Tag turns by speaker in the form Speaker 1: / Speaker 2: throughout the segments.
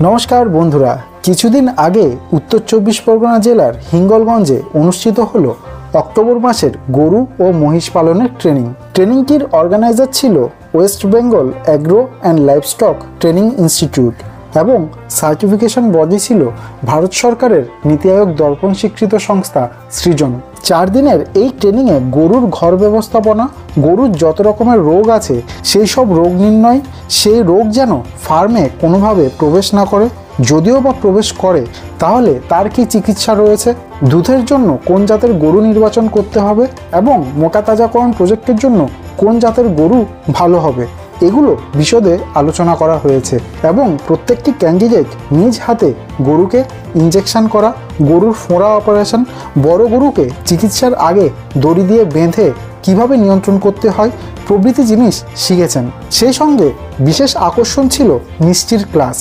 Speaker 1: নমস্কার বন্ধুরা, কিছুদিন আগে উত্তর চব্বিশ পরগনা জেলার হিঙ্গলগঞ্জে অনুষ্ঠিত হলো অক্টোবর মাসের গরু ও মহিষ পালনের ট্রেনিংটির অর্গানাইজার ছিল West Bengal agro and livestock training institute এবং সার্টিফিকেশন বডি ছিল ভারত সরকারের নীতি আয়োগ দর্পণ স্বীকৃত সংস্থা সৃজন। 4 দিনের এই ট্রেনিংয়ে গরুর ঘর ব্যবস্থাপনা, গরুর যত রকমের রোগ আছে সেই সব রোগ নির্ণয়, সেই রোগ যেন ফার্মে কোনোভাবে প্রবেশ না করে, যদিও বা প্রবেশ করে তাহলে তার কি চিকিৎসা রয়েছে, দুধের জন্য কোন জাতের গরু নির্বাচন করতে হবে এবং মোটা তাজাকরণ প্রজেক্টের জন্য কোন জাতের গরু ভালো হবে, এগুলো বিশদে আলোচনা করা হয়েছে এবং প্রত্যেকটি ক্যান্ডিডেট নিজ হাতে গরুকে ইনজেকশন করা, গরুর ফোঁড়া অপারেশন, বড় গরুকে চিকিৎসার আগে দড়ি দিয়ে বেঁধে কিভাবে নিয়ন্ত্রণ করতে হয় প্রভৃতি জিনিস শিখেছেন। সেই সঙ্গে বিশেষ আকর্ষণ ছিল মিষ্টির ক্লাস।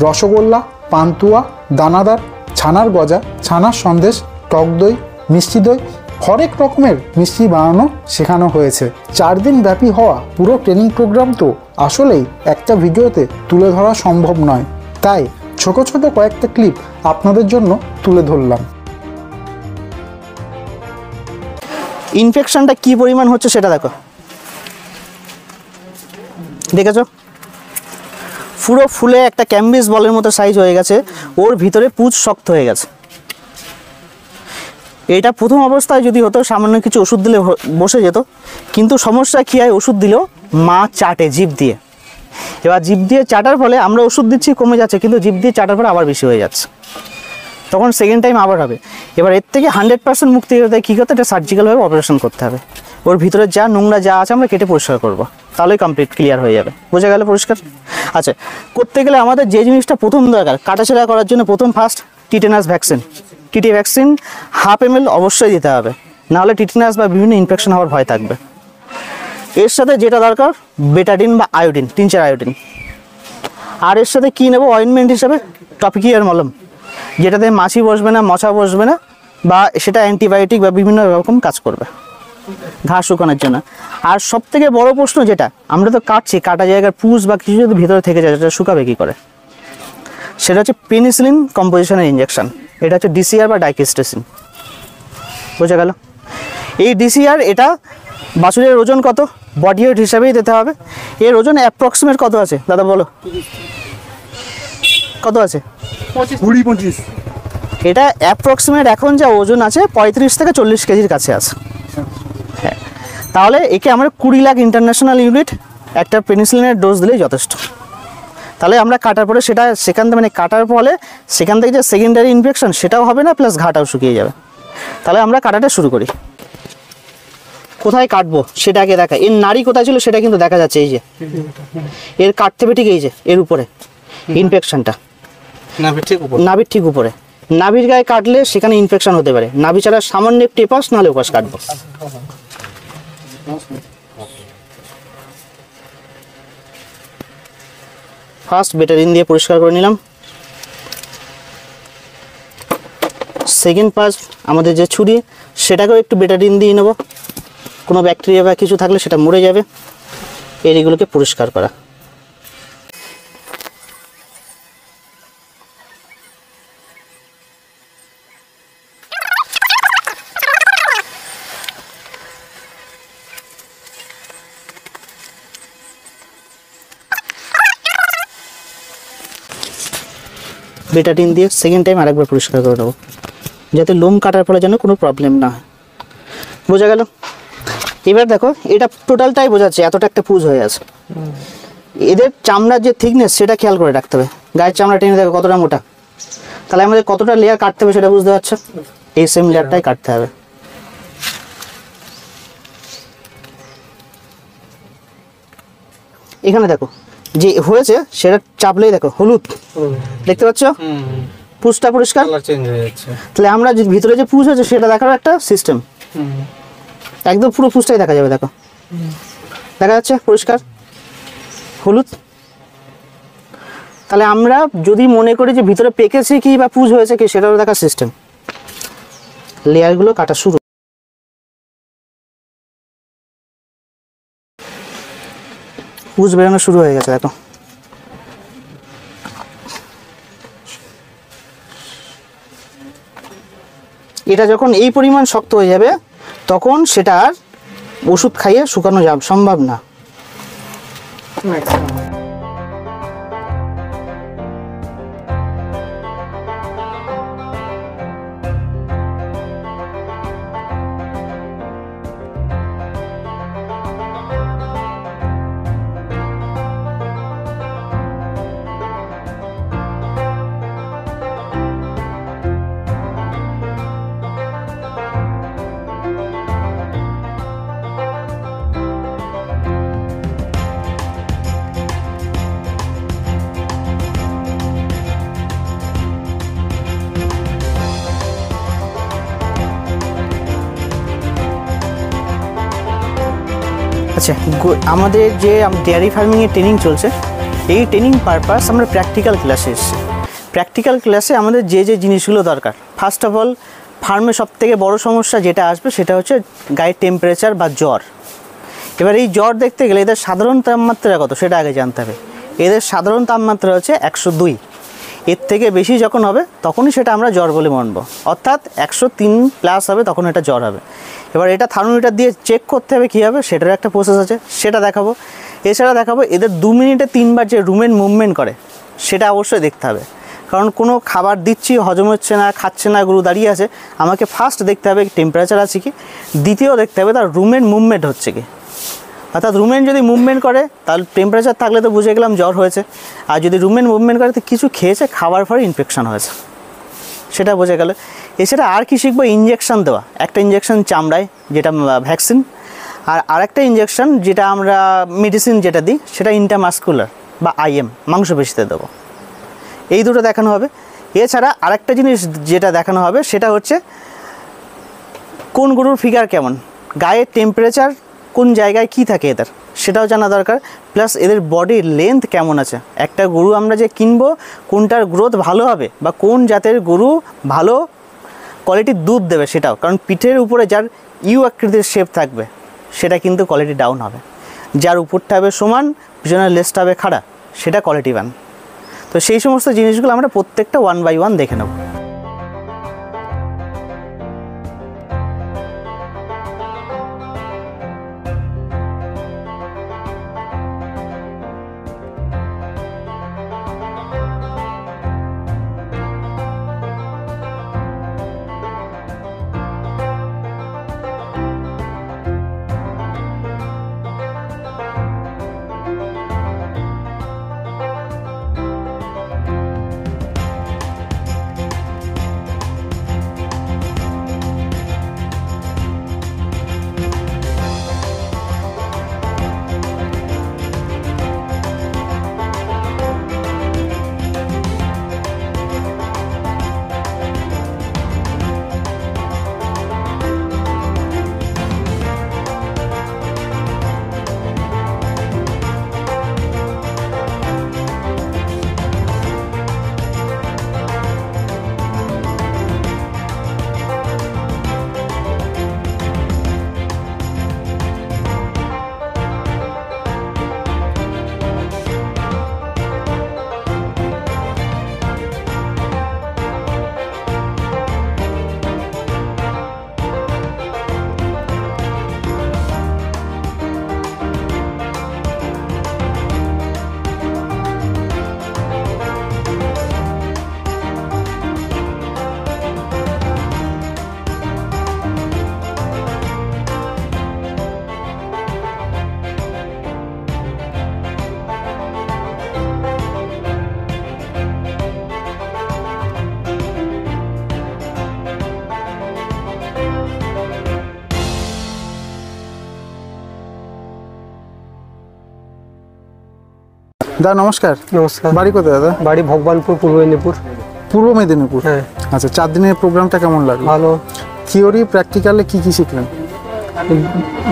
Speaker 1: রসগোল্লা, পান্তুয়া, দানাদার, ছানার গজা, ছানার সন্দেশ, টক দই, মিষ্টি দই, হরেক রকমের মিষ্টি বানানো শেখানো হয়েছে। 4 দিন ব্যাপী হওয়া পুরো ট্রেনিং প্রোগ্রাম তো আসলেই একটা ভিডিওতে তুলে ধরা সম্ভব নয়, তাই ছোট ছোট কয়েকটা ক্লিপ আপনাদের জন্য তুলে ধরলাম।
Speaker 2: ইনফেকশনটা কি পরিমাণ হচ্ছে সেটা দেখেছো, পুরো ফুলে একটা ক্যাম্বিস বলের মতো সাইজ হয়ে গেছে, ওর ভিতরে পুঁজ শক্ত হয়ে গেছে। এটা প্রথম অবস্থায় যদি হতো সামান্য কিছু ওষুধ দিলে বসে যেত, কিন্তু সমস্যা কী হয়, ওষুধ দিলেও মা চাটে জিভ দিয়ে। এবার জিভ দিয়ে চাটার ফলে আমরা ওষুধ দিচ্ছি কমে যাচ্ছে, কিন্তু জিভ দিয়ে চাটার পরে আবার বেশি হয়ে যাচ্ছে, তখন সেকেন্ড টাইম আবার হবে। এবার এর থেকে 100% মুক্তি হতে কী করতে, এটা সার্জিক্যালভাবে অপারেশন করতে হবে। ওর ভিতরে যা নোংরা যা আছে আমরা কেটে পরিষ্কার করবো, তাহলেই কমপ্লিট ক্লিয়ার হয়ে যাবে। বোঝা গেল পরিষ্কার? আচ্ছা, করতে গেলে আমাদের যে জিনিসটা প্রথম দরকার, কাটাছেড়া করার জন্য first tetanus vaccine. TT vaccine 1/2 ml অবশ্যই দিতে হবে, নাহলে টিটেনাস বা বিভিন্ন ইনফেকশন হওয়ার ভয় থাকবে। এর সাথে যেটা দরকার বেটাডিন বা আয়োডিন, 3-4 আয়োডিন। আর এর সাথে কী নেব অয়েনমেন্ট হিসাবে, টপিকিয়ার মলম, যেটাতে মাছি বসবে না, মশা বসবে না, বা সেটা অ্যান্টিবায়োটিক বা বিভিন্ন রকম কাজ করবে ঘাস শুকানোর জন্য। আর সবথেকে বড় প্রশ্ন যেটা, আমরা তো কাটছি, কাটা জায়গার পুঁজ বা কিছু যদি ভিতরে থেকে যায় সেটা শুকাবে কী করে, সেটা হচ্ছে পেনিসিলিন কম্পোজিশনের ইঞ্জেকশন। এটা হচ্ছে ডিসিআর বা ডাইকিস্টেসিন। বোঝা গেল? এই ডিসিআর, এটা বাছুরের ওজন কত, বডি ওয়েট হিসাবেই দিতে হবে। এর ওজন অ্যাপ্রক্সিমেট কত আছে দাদা বলো, কত আছে?
Speaker 3: 20-25।
Speaker 2: এটা অ্যাপ্রক্সিমেট এখন যা ওজন আছে 35 থেকে 40 কেজির কাছে আছে। হ্যাঁ, তাহলে একে আমরা 20 লাখ ইন্টারন্যাশনাল ইউনিট একটা পেনিসিলিনের ডোজ দিলেই যথেষ্ট। তাহলে আমরা কাটার পরে সেটা সেখান থেকে মানে কাটার ফলে সেখান থেকে যে সেকেন্ডারি ইনফেকশন সেটাও হবে না, প্লাস ঘাটাও শুকিয়ে যাবে। তাহলে আমরা কাটাটা শুরু করি। কোথায় কাটবো সেটা আগে দেখা। এর নাড়ি কোথায় ছিল সেটা কিন্তু দেখা যাচ্ছে, এই যে এর কাটতে হবে ঠিক এই যে এর উপরে ইনফেকশনটা, নাভির ঠিক উপরে। নাভির গায়ে কাটলে সেখানে ইনফেকশন হতে পারে। নাভি ছাড়া সামান্য একটু এপাশ নাহলে ওপাশ কাটবো। ফার্স্ট বেটাডিন দিয়ে পরিষ্কার করে নিলাম। সেকেন্ড পাস আমাদের যে ছুরি, সেটাকেও একটু বেটাডিন দিয়ে নেব, কোনো ব্যাকটেরিয়া বা কিছু থাকলে সেটা মরে যাবে। এগুলোকে পরিষ্কার করা। বেটাডিন দিয়ে সেকেন্ড টাইম আরেকবার পরিষ্কার করে দেবো, যাতে লোম কাটার ফলে যেন কোনো প্রবলেম না হয়। বোঝা গেল? এবার দেখো, এটা টোটালটাই বোঝাচ্ছে এতটা একটা পুঁজ হয়ে আছে। এদের চামড়ার যে থিকনেস সেটা খেয়াল করে রাখতে হবে। গায়ের চামড়া টেনে দেখো কতটা মোটা, তাহলে আমাদের কতটা লেয়ার কাটতে হবে সেটা বুঝতে পারছো। এই সেম লেয়ারটাই কাটতে হবে। এখানে দেখো যে হয়েছে সেটা চাপলেই দেখো হলুদ, দেখতে পাচ্ছ? পুঁজটা পরিষ্কার, তাহলে আমরা যে ভিতরে যে পুঁজ হয়েছে সেটা দেখার একটা সিস্টেম। একদম পুরো পুঁজটাই দেখা যাবে, দেখো দেখা যাচ্ছে পরিষ্কার হলুদ। তাহলে আমরা যদি মনে করি যে ভিতরে পেকেছে কি বা পুঁজ হয়েছে কি সেটাও দেখার সিস্টেম। লেয়ারগুলো কাটা শুরু। পুঁজ বেরোনো শুরু হয়ে গেছে দেখো। এটা যখন এই পরিমাণ শক্ত হয়ে যাবে তখন সেটা আর ওষুধ খাইয়ে শুকানো সম্ভব না। আচ্ছা, আমাদের যে ডেয়ারি ফার্মিংয়ের ট্রেনিং চলছে, এই ট্রেনিং পারপাস আমরা প্র্যাকটিক্যাল ক্লাসে এসেছি। প্র্যাকটিক্যাল ক্লাসে আমাদের যে যে জিনিসগুলো দরকার, ফার্স্ট অফ অল ফার্মে সবথেকে বড় সমস্যা যেটা আসবে সেটা হচ্ছে গায়ের টেম্পারেচার বা জ্বর। এবার এই জ্বর দেখতে গেলে এদের সাধারণ তাপমাত্রা কত সেটা আগে জানতে হবে। এদের সাধারণ তাপমাত্রা হচ্ছে 102। এর থেকে বেশি যখন হবে তখনই সেটা আমরা জ্বর বলে মানব, অর্থাৎ 103 প্লাস হবে তখন এটা জ্বর হবে। এবার এটা থার্মোমিটার দিয়ে চেক করতে হবে কী হবে, সেটার একটা প্রসেস আছে, সেটা দেখাবো। এছাড়া দেখাবো এদের 2 মিনিটে 3 বার যে রুমের মুভমেন্ট করে সেটা অবশ্যই দেখতে হবে, কারণ কোনো খাবার দিচ্ছি হজম হচ্ছে না, খাচ্ছে না, গরু দাঁড়িয়ে আছে, আমাকে ফার্স্ট দেখতে হবে টেম্পারেচার আছে কি, দ্বিতীয় দেখতে হবে তার রুমের মুভমেন্ট হচ্ছে কি। অর্থাৎ রুমেন যদি মুভমেন্ট করে তাহলে টেম্পারেচার থাকলে তো বুঝে গেলাম জ্বর হয়েছে, আর যদি রুমেন মুভমেন্ট করে তো কিছু খেয়েছে, খাবার পরে ইনফেকশন হয়েছে, সেটা বোঝা গেল। এছাড়া আর কি শিখবো, ইঞ্জেকশান দেওয়া। একটা ইঞ্জেকশান চামড়ায় যেটা ভ্যাকসিন, আর আরেকটা ইঞ্জেকশান যেটা আমরা মেডিসিন যেটা দিই সেটা ইন্টারমাস্কুলার বা IM মাংসপেশিতে দেবো। এই দুটো দেখানো হবে। এছাড়া আরেকটা জিনিস যেটা দেখানো হবে সেটা হচ্ছে কোন গরুর ফিগার কেমন, গায়ের টেম্পারেচার কোন জায়গায় কি থাকে এদের সেটাও জানা দরকার, প্লাস এদের বডির লেন্থ কেমন আছে। একটা গরু আমরা যে কিনবো কোনটার গ্রোথ ভালো হবে বা কোন জাতের গরু ভালো কোয়ালিটির দুধ দেবে সেটাও, কারণ পিঠের উপরে যার ইউ আকৃতির শেপ থাকবে সেটা কিন্তু কোয়ালিটি ডাউন হবে, যার উপরটা হবে সমান পিছনের লেজটা হবে খাড়া সেটা কোয়ালিটি বান। তো সেই সমস্ত জিনিসগুলো আমরা প্রত্যেকটা 1 বাই 1 দেখে নেব।
Speaker 1: দাদা নমস্কার।
Speaker 3: নমস্কার।
Speaker 1: বাড়ি কোথায় দাদা?
Speaker 3: বাড়ি ভগবানপুর, পূর্ব মেদিনীপুর।
Speaker 1: পূর্ব মেদিনীপুর।
Speaker 3: হ্যাঁ।
Speaker 1: আচ্ছা, 4 দিনের প্রোগ্রামটা কেমন লাগলো?
Speaker 3: ভালো।
Speaker 1: থিওরি প্র্যাকটিক্যালে কি কি শিখলেন?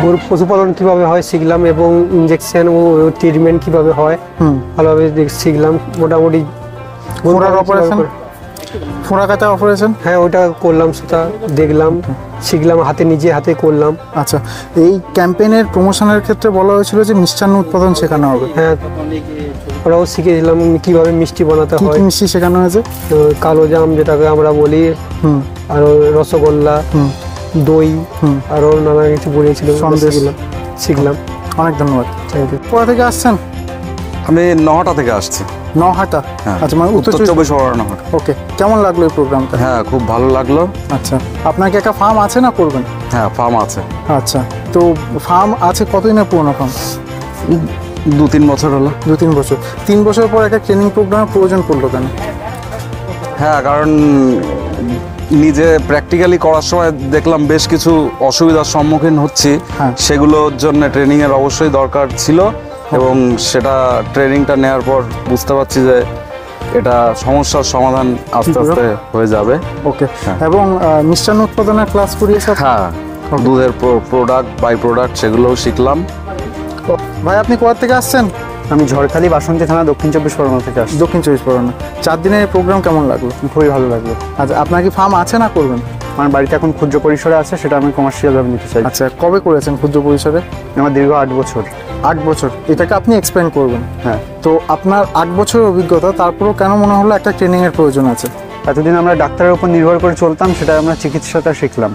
Speaker 3: গরু পশুপালন কিভাবে হয় শিখলাম, এবং ইনজেকশন ও ট্রিটমেন্ট কিভাবে হয় ভালোভাবে শিখলাম। মোটামুটি
Speaker 1: ঘোড়ার অপারেশন ফোঁড়া কাটা অপারেশন?
Speaker 3: হ্যাঁ, ওইটা করলাম, সেটা দেখলাম, শিখলাম, নিজে হাতে করলাম।
Speaker 1: আচ্ছা, এই ক্যাম্পেইনের প্রমোশনের ক্ষেত্রে বলা হয়েছিল যে মিষ্টান্ন উৎপাদন শেখানো হবে।
Speaker 3: হ্যাঁ, ওরাও শিখেছিলাম কিভাবে মিষ্টি বানাতে
Speaker 1: কি
Speaker 3: হয়।
Speaker 1: কি মিষ্টি শেখানো হয়েছে?
Speaker 3: তো কালো জাম যেটাকে আমরা বলি, আর রসগোল্লা, দই, আরও নানা কিছু বলেছিল,
Speaker 1: সন্দেশ।
Speaker 3: শিখলাম।
Speaker 1: অনেক ধন্যবাদ।
Speaker 3: Thank you.
Speaker 1: কোথা থেকে আসছেন?
Speaker 4: আমি নহাটা থেকে আসছি।
Speaker 1: নহাটা?
Speaker 4: হ্যাঁ।
Speaker 1: আচ্ছা, মানে
Speaker 4: উত্তর 24 পরগনা নহাটা।
Speaker 1: ওকে, কেমন লাগলো এই প্রোগ্রামটা?
Speaker 4: হ্যাঁ, খুব ভালো লাগলো।
Speaker 1: আচ্ছা, আপনার কি একটা ফার্ম আছে না করবেন?
Speaker 4: হ্যাঁ, ফার্ম আছে।
Speaker 1: আচ্ছা, তো ফার্ম আছে কতদিনের পুরনো ফার্ম?
Speaker 4: 2-3 বছর হলো।
Speaker 1: 2-3 বছর। 3 বছর পর একটা ট্রেনিং প্রোগ্রামের প্রয়োজন পড়লো কেন?
Speaker 4: হ্যাঁ, কারণ নিজে প্র্যাকটিক্যালি করার সময় দেখলাম বেশ কিছু অসুবিধার সম্মুখীন হচ্ছি।
Speaker 1: হ্যাঁ।
Speaker 4: সেগুলোর জন্য ট্রেনিংয়ের অবশ্যই দরকার ছিল, এবং সেটা ট্রেনিংটা নেওয়ার পর বুঝতে পারছি যে এটা সমস্যার সমাধান আস্তে আস্তে হয়ে যাবে।
Speaker 1: ওকে,
Speaker 4: হ্যাঁ।
Speaker 1: এবং মিষ্টান্ন উৎপাদনের ক্লাস করিয়েছে?
Speaker 4: হ্যাঁ, দুধের প্রোডাক্ট, বাই প্রোডাক্ট, সেগুলোও শিখলাম।
Speaker 1: ভাই, আপনি কোথা থেকে আসছেন?
Speaker 5: আমি ঝড়খালি বাসন্তী থানা, দক্ষিণ 24 পরগনা থেকে আসছি।
Speaker 1: দক্ষিণ 24 পরগনা। 4 দিনের এই প্রোগ্রাম কেমন লাগলো?
Speaker 5: খুবই ভালো লাগলো।
Speaker 1: আচ্ছা, আপনার কি ফার্ম আছে না করবেন?
Speaker 5: আমার বাড়িতে এখন ক্ষুদ্র পরিসরে আছে, সেটা আমি কমার্শিয়ালভাবে নিতে চাই।
Speaker 1: আচ্ছা, কবে করেছেন ক্ষুদ্র পরিসরে?
Speaker 5: আমার দীর্ঘ 8 বছর।
Speaker 1: 8 বছর। এটাকে আপনি এক্সপ্লেন করবেন।
Speaker 5: হ্যাঁ।
Speaker 1: তো আপনার 8 বছরের অভিজ্ঞতা, তারপরেও কেন মনে হলো একটা ট্রেনিংয়ের প্রয়োজন আছে?
Speaker 5: এতদিন আমরা ডাক্তারের উপর নির্ভর করে চলতাম, সেটা আমরা চিকিৎসাটা শিখলাম।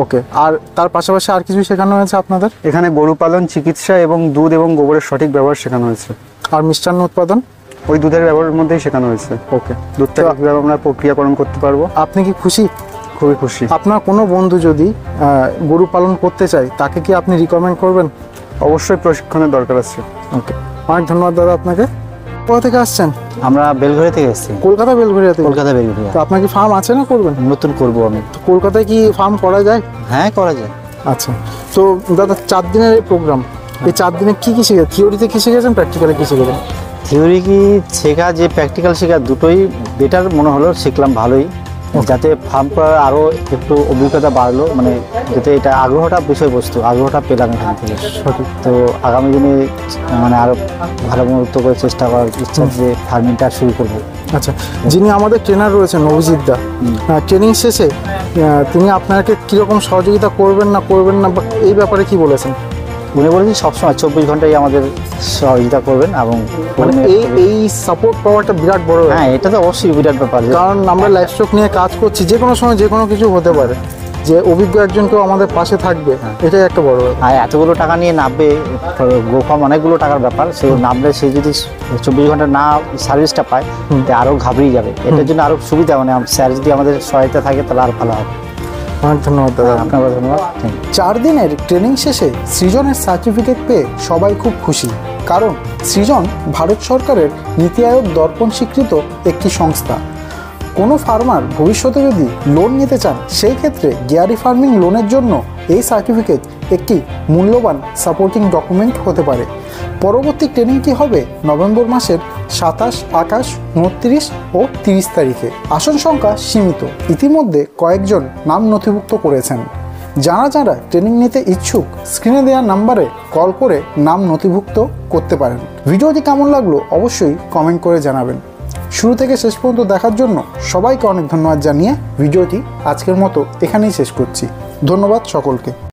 Speaker 1: ওকে, আর তার পাশাপাশি আর কিছু শেখানো হয়েছে আপনাদের?
Speaker 5: এখানে গরু পালন, চিকিৎসা এবং দুধ এবং গোবরের সঠিক ব্যবহার শেখানো হয়েছে।
Speaker 1: আর মিষ্টান্ন উৎপাদন?
Speaker 5: ওই দুধের ব্যবহারের মধ্যেই শেখানো হয়েছে।
Speaker 1: ওকে,
Speaker 5: দুধটাকে কীভাবে আমরা প্রক্রিয়াকরণ করতে পারবো।
Speaker 1: আপনি কি খুশি?
Speaker 5: খুবই খুশি।
Speaker 1: আপনার কোনো বন্ধু যদি গরু পালন করতে চায়, তাকে কি আপনি রিকমেন্ড করবেন?
Speaker 5: অবশ্যই প্রশিক্ষণের দরকার আছে।
Speaker 1: ওকে, অনেক ধন্যবাদ দাদা আপনাকে। কোথা থেকে আসছেন?
Speaker 2: আমরা বেলঘড়িয়া থেকে এসেছি।
Speaker 1: কলকাতা বেলঘড়িয়া থেকে?
Speaker 2: কলকাতা বেলঘড়িয়া।
Speaker 1: তো আপনার কি ফার্ম আছে না করবেন?
Speaker 2: নতুন করব আমি।
Speaker 1: তো কলকাতায় কি ফার্ম করা যায়?
Speaker 2: হ্যাঁ, করা যায়।
Speaker 1: আচ্ছা, তো দাদা 4 দিনের প্রোগ্রাম, এই 4 দিনে কি কি শিখে, থিওরিতে কি শিখেছেন, প্র্যাকটিক্যালে কি শিখেছেন?
Speaker 2: থিওরি কি শেখা, যে প্র্যাকটিক্যাল শেখা, দুটোই বেটার মনে হলো। শিখলাম ভালোই, যাতে ফার্ম করার আরও একটু অভিজ্ঞতা বাড়লো, মানে যাতে এটা আগ্রহটা, বিষয়বস্তু আগ্রহটা পেলাম এখান থেকে।
Speaker 1: সঠিক।
Speaker 2: তো আগামী দিনে মানে আরও ভালো মতো করে চেষ্টা করার ইচ্ছা, যে ফার্মিংটা শুরু করবো।
Speaker 1: আচ্ছা, যিনি আমাদের ট্রেনার রয়েছেন অভিজিৎ দা, ট্রেনিং শেষে তিনি আপনাকে কীরকম সহযোগিতা করবেন না বা এই ব্যাপারে কি বলেছেন?
Speaker 2: উনি বলেছেন সবসময় 24 ঘন্টাই আমাদের সহযোগিতা করবেন, এবং
Speaker 1: মানে এই সাপোর্ট পাওয়াটা বিরাট বড়।
Speaker 2: হ্যাঁ, এটা তো অবশ্যই বিরাট ব্যাপার,
Speaker 1: কারণ আমরা লাইফ স্টক নিয়ে কাজ করছি, যে কোনো সময় যে কোনো কিছু হতে পারে, যে অভিজ্ঞ একজন কেউ আমাদের পাশে থাকবে, এটাই একটা বড় ব্যাপার।
Speaker 2: আর এতগুলো টাকা নিয়ে নামবে, গো ফার্ম অনেকগুলো টাকার ব্যাপার, সে নামলে সে যদি 24 ঘন্টা না সার্ভিসটা পায়, তাহলে আরও ঘাবড়িয়ে যাবে। এটার জন্য আরও সুবিধা, মানে স্যার যদি আমাদের সহায়তা থাকে তাহলে আর ভালো হবে।
Speaker 1: অনেক ধন্যবাদ দাদা।
Speaker 2: আপনাকে ধন্যবাদ।
Speaker 1: 4 দিনের ট্রেনিং শেষে সৃজনের সার্টিফিকেট পেয়ে সবাই খুব খুশি, কারণ সৃজন ভারত সরকারের নীতি আয়োগ দর্পণ স্বীকৃত একটি সংস্থা। কোনো ফার্মার ভবিষ্যতে যদি লোন নিতে চান, সেই ক্ষেত্রে ডেয়ারি ফার্মিং লোনের জন্য এই সার্টিফিকেট একটি মূল্যবান সাপোর্টিং ডকুমেন্ট হতে পারে। পরবর্তী ট্রেনিংটি হবে নভেম্বর মাসের 27, 28, 29 ও 30 তারিখে। আসন সংখ্যা সীমিত। ইতিমধ্যে কয়েকজন নাম নথিভুক্ত করেছেন। যারা ট্রেনিং নিতে ইচ্ছুক, স্ক্রিনে দেওয়া নাম্বারে কল করে নাম নথিভুক্ত করতে পারেন। ভিডিওটি কেমন লাগলো অবশ্যই কমেন্ট করে জানাবেন। শুরু থেকে শেষ পর্যন্ত দেখার জন্য সবাইকে অনেক ধন্যবাদ জানিয়ে ভিডিওটি আজকের মতো এখানেই শেষ করছি। ধন্যবাদ সকলকে।